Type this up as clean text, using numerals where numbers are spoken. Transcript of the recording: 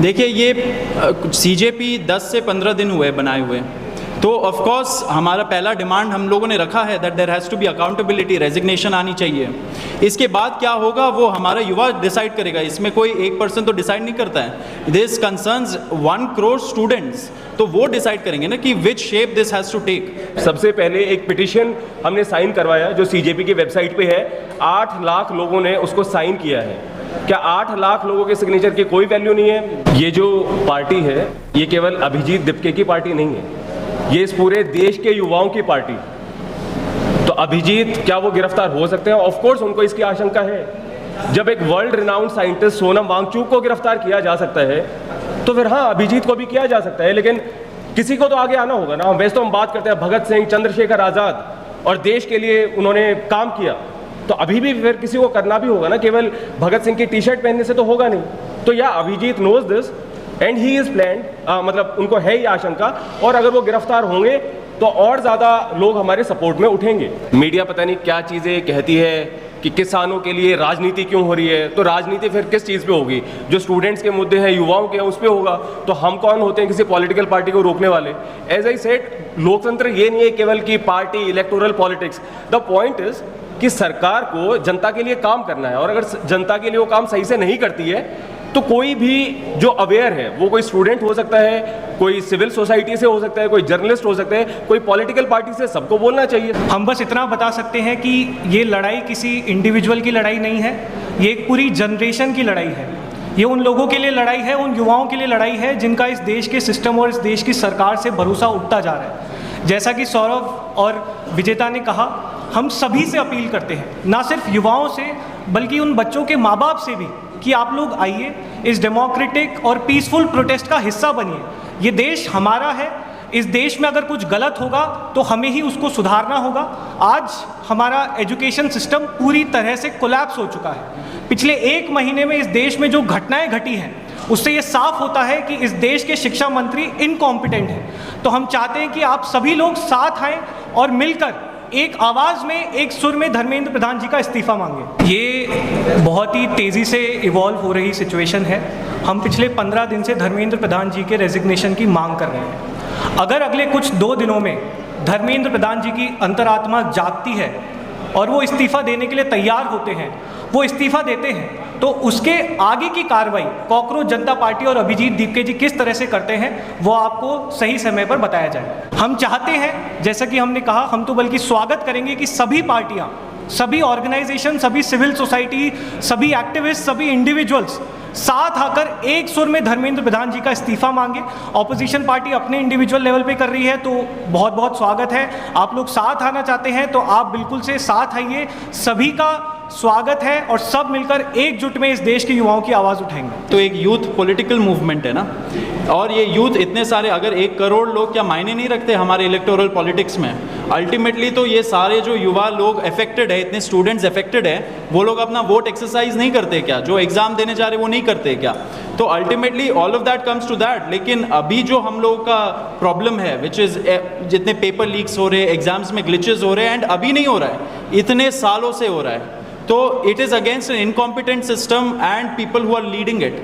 देखिए ये सीजेपी 10 से 15 दिन हुए बनाए हुए, तो ऑफ कोर्स हमारा पहला डिमांड हम लोगों ने रखा है that there has to be accountability, resignation आनी चाहिए। इसके बाद क्या होगा वो हमारा युवा डिसाइड करेगा, इसमें कोई एक पर्सन तो डिसाइड नहीं करता है। दिस कंसर्न्स 1 करोड़ स्टूडेंट्स, तो वो डिसाइड करेंगे ना कि which shape this has to take. सबसे पहले एक पिटिशन हमने साइन करवाया जो सीजेपी की वेबसाइट पे है, 8 लाख लोगों ने उसको साइन किया है। क्या 8 लाख लोगों के सिग्नेचर की कोई वैल्यू नहीं है? ये जो पार्टी है ये केवल अभिजीत दिपके की पार्टी नहीं है, ये इस पूरे देश के युवाओं की पार्टी। तो अभिजीत क्या वो गिरफ्तार हो सकते हैं? ऑफ कोर्स उनको इसकी आशंका है। जब एक world renowned scientist Sonam Wangchuk को गिरफ्तार किया जा सकता है तो फिर हाँ, अभिजीत को भी किया जा सकता है, लेकिन किसी को तो आगे आना होगा ना। वैसे तो हम बात करते हैं भगत सिंह, चंद्रशेखर आज़ाद, और देश के लिए उन्होंने काम किया, तो अभी भी फिर किसी को करना भी होगा ना। केवल भगत सिंह की टी शर्ट पहनने से तो होगा नहीं। तो या Abhijit knows this and he is planned, मतलब उनको है ये आशंका, और अगर वो गिरफ्तार होंगे तो और ज़्यादा लोग हमारे सपोर्ट में उठेंगे। मीडिया पता नहीं क्या चीज़ें कहती है कि किसानों के लिए राजनीति क्यों हो रही है, तो राजनीति फिर किस चीज़ पे होगी? जो स्टूडेंट्स के मुद्दे हैं, युवाओं के हैं, उस पे होगा। तो हम कौन होते हैं किसी पॉलिटिकल पार्टी को रोकने वाले? एज आई सेड, लोकतंत्र ये नहीं है केवल कि party, electoral politics. The point is कि सरकार को जनता के लिए काम करना है, और अगर जनता के लिए वो काम सही से नहीं करती है तो कोई भी जो अवेयर है, वो कोई स्टूडेंट हो सकता है, कोई सिविल सोसाइटी से हो सकता है, कोई जर्नलिस्ट हो सकता है, कोई पॉलिटिकल पार्टी से, सबको बोलना चाहिए। हम बस इतना बता सकते हैं कि ये लड़ाई किसी इंडिविजुअल की लड़ाई नहीं है, ये एक पूरी जनरेशन की लड़ाई है। ये उन लोगों के लिए लड़ाई है, उन युवाओं के लिए लड़ाई है जिनका इस देश के सिस्टम और इस देश की सरकार से भरोसा उठता जा रहा है। जैसा कि सौरभ और विजेता ने कहा, हम सभी से अपील करते हैं, ना सिर्फ युवाओं से बल्कि उन बच्चों के माँ बाप से भी, कि आप लोग आइए, इस डेमोक्रेटिक और पीसफुल प्रोटेस्ट का हिस्सा बनिए। ये देश हमारा है, इस देश में अगर कुछ गलत होगा तो हमें ही उसको सुधारना होगा। आज हमारा एजुकेशन सिस्टम पूरी तरह से कोलैप्स हो चुका है। पिछले 1 महीने में इस देश में जो घटनाएं घटी हैं उससे ये साफ होता है कि इस देश के शिक्षा मंत्री इनकॉम्पिटेंट हैं। तो हम चाहते हैं कि आप सभी लोग साथ आएँ और मिलकर एक आवाज़ में, एक सुर में धर्मेंद्र प्रधान जी का इस्तीफ़ा मांगे। ये बहुत ही तेज़ी से इवॉल्व हो रही सिचुएशन है। हम पिछले 15 दिन से धर्मेंद्र प्रधान जी के रेजिग्नेशन की मांग कर रहे हैं। अगर अगले कुछ 2 दिनों में धर्मेंद्र प्रधान जी की अंतरात्मा जागती है और वो इस्तीफ़ा देने के लिए तैयार होते हैं, वो इस्तीफ़ा देते हैं, तो उसके आगे की कार्रवाई कॉकरोच जनता पार्टी और अभिजीत दिपके जी किस तरह से करते हैं वो आपको सही समय पर बताया जाए। हम चाहते हैं, जैसा कि हमने कहा, हम तो बल्कि स्वागत करेंगे कि सभी पार्टियां, सभी ऑर्गेनाइजेशन, सभी सिविल सोसाइटी, सभी एक्टिविस्ट, सभी इंडिविजुअल्स साथ आकर एक सुर में धर्मेंद्र प्रधान जी का इस्तीफ़ा मांगे। ऑपोजिशन पार्टी अपने इंडिविजुअल लेवल पे कर रही है तो बहुत बहुत स्वागत है। आप लोग साथ आना चाहते हैं तो आप बिल्कुल से साथ आइए, सभी का स्वागत है और सब मिलकर एकजुट में इस देश के युवाओं की आवाज़ उठाएंगे। तो एक यूथ पॉलिटिकल मूवमेंट है ना, और ये यूथ इतने सारे, अगर 1 करोड़ लोग क्या मायने नहीं रखते हमारे इलेक्टोरल पॉलिटिक्स में? अल्टीमेटली तो ये सारे जो युवा लोग अफेक्टेड है, इतने स्टूडेंट्स अफेक्टेड है, वो लोग अपना वोट एक्सरसाइज नहीं करते क्या? जो एग्जाम देने जा रहे वो नहीं करते क्या? तो ultimately all of that comes to that. लेकिन अभी जो हम लोगों का प्रॉब्लम है, विच इज़ जितने पेपर लीक्स हो रहे हैं, एग्जाम्स में ग्लिचेस हो रहे हैं, एंड अभी नहीं हो रहा है, इतने सालों से हो रहा है, तो it is against an incompetent system and people who are leading it.